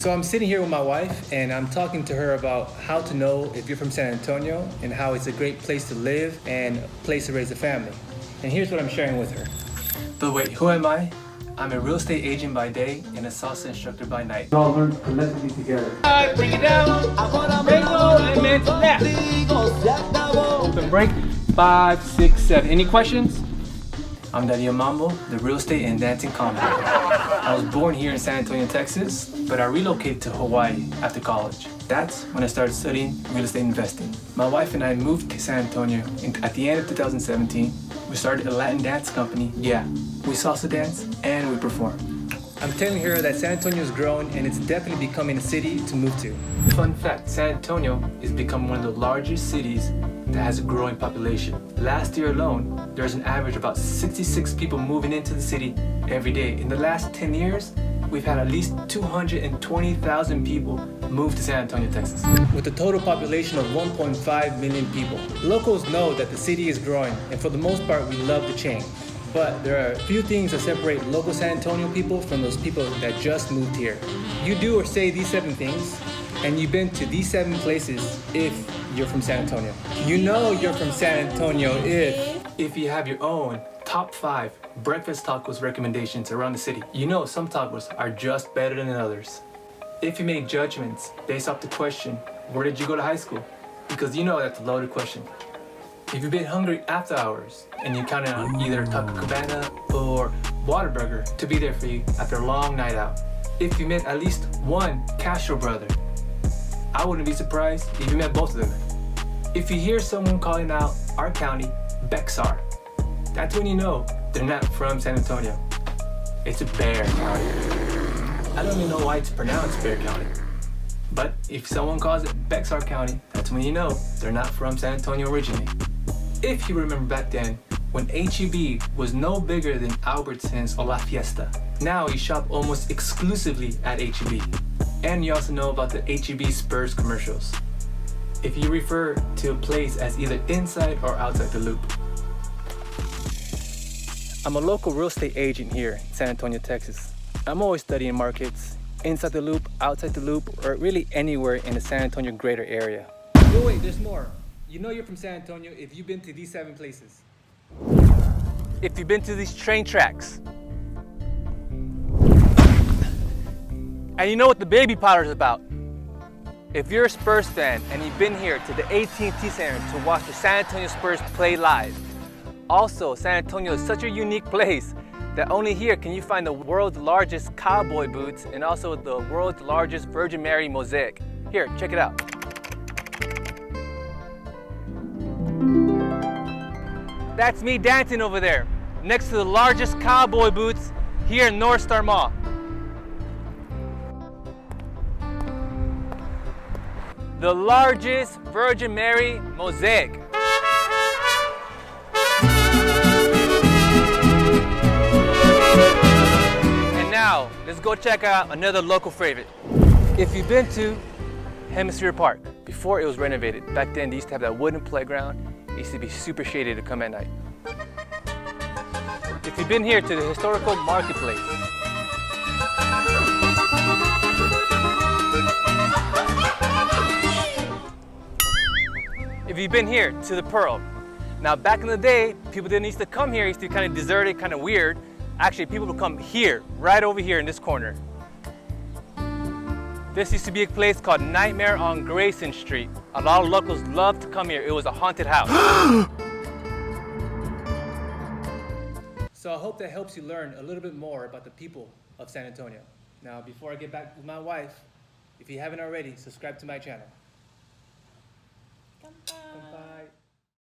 So I'm sitting here with my wife and I'm talking to her about how to know if you're from San Antonio and how it's a great place to live and a place to raise a family. And here's what I'm sharing with her. But wait, who am I? I'm a real estate agent by day and a salsa instructor by night. We all learn collectively together. Alright, bring it down. And then snap. Open break. 5, 6, 7. Any questions? I'm Dario Mambo, the real estate and dancing comic. I was born here in San Antonio, Texas, but I relocated to Hawaii after college. That's when I started studying real estate investing. My wife and I moved to San Antonio at the end of 2017. We started a Latin dance company. Yeah, we salsa dance and we perform. I'm telling her that San Antonio is growing and it's definitely becoming a city to move to. Fun fact, San Antonio is becoming one of the largest cities that has a growing population. Last year alone, there's an average of about 66 people moving into the city every day. In the last 10 years, we've had at least 220,000 people move to San Antonio, Texas. With a total population of 1.5 million people. Locals know that the city is growing, and for the most part, we love the change. But there are a few things that separate local San Antonio people from those people that just moved here. You do or say these 7 things, and you've been to these 7 places if you're from San Antonio. You know you're from San Antonio if you have your own top 5 breakfast tacos recommendations around the city. You know some tacos are just better than others. If you make judgments based off the question, where did you go to high school? Because you know that's a loaded question. If you've been hungry after hours and you counted on either Taco Cabana or Whataburger to be there for you after a long night out. If you met at least one Castro brother, I wouldn't be surprised if you met both of them. If you hear someone calling out our county Bexar, that's when you know they're not from San Antonio. It's a bear county. I don't even know why it's pronounced Bear County. But if someone calls it Bexar County, that's when you know they're not from San Antonio originally. If you remember back then, when HEB was no bigger than Albertsons or La Fiesta. Now you shop almost exclusively at HEB. And you also know about the HEB Spurs commercials. If you refer to a place as either inside or outside the loop. I'm a local real estate agent here in San Antonio, Texas. I'm always studying markets, inside the loop, outside the loop, or really anywhere in the San Antonio greater area. Oh wait, there's more. You know you're from San Antonio if you've been to these 7 places. If you've been to these train tracks. And you know what the baby powder is about. If you're a Spurs fan and you've been here to the AT&T Center to watch the San Antonio Spurs play live. Also, San Antonio is such a unique place that only here can you find the world's largest cowboy boots and also the world's largest Virgin Mary MOSAIC. Here, check it out. That's me dancing over there, next to the largest cowboy boots here in North Star Mall. The largest Virgin Mary MOSAIC. And now, let's go check out another local favorite. If you've been to HEMISPHERE Park, before it was renovated, back then they used to have that wooden playground. It used to be super shady to come at night. If you've been here to the historical marketplace, if you've been here to the Pearl. Now back in the day, people didn't used to come here, used to be kind of deserted, kind of weird. Actually, people would come here, right over here in this corner. This used to be a place called Nightmare on Grayson Street. A lot of locals loved to come here. It was a haunted house. So I hope that helps you learn a little bit more about the people of San Antonio. Now, before I get back with my wife, if you haven't already, subscribe to my channel. Kanpai.